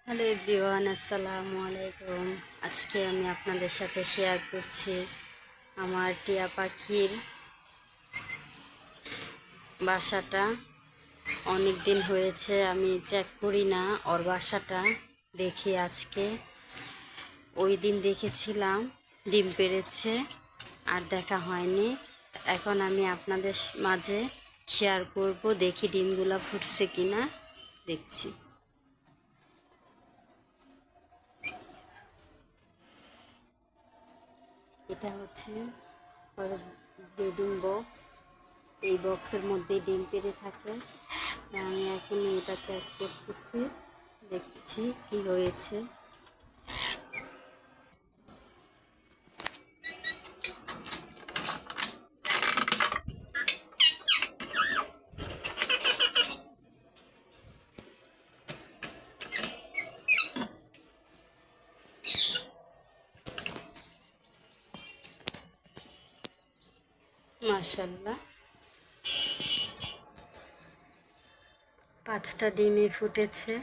Hello everyone, আসসালামু আলাইকুম। আজকে আমি আপনাদের সাথে শেয়ার করছি আমার টিয়া পাখির বাসাটা। অনেক দিন হয়েছে আমি চেক করি না ওর বাসাটা, দেখি আজকে। ওই দিন দেখেছিলাম ডিম পেড়েছে, আর দেখা হয়নি। এখন আমি আপনাদের মাঝে শেয়ার করব, দেখি ডিমগুলো ফুটছে কিনা দেখছি। এটা হচ্ছে ওর ব্রিডিং বক্স। এই বক্সের মধ্যে ডিম পেড়ে থাকে। আমি এখন এটা চেক করতেছি, দেখছি কি হয়েছে। মাশাআল্লাহ, 5টা ডিমই ফুটেছে।